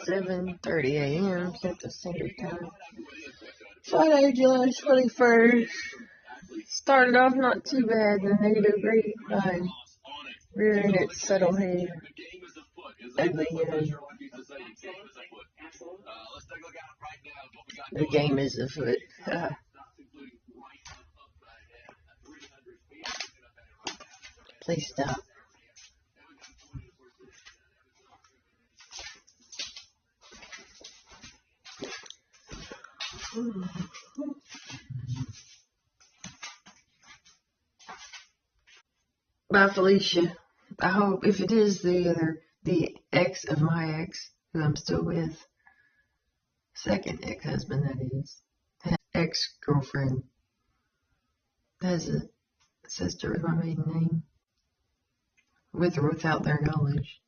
7:30 a.m. Central Standard Time. Friday, July 21st. Started off not too bad. The negative grapevine rearing its subtle head at the game is afoot. Please stop. Bye, Felicia. I hope, if it is the ex of my ex, who I'm still with, second ex-husband that is, ex-girlfriend, has a sister with my maiden name, with or without their knowledge.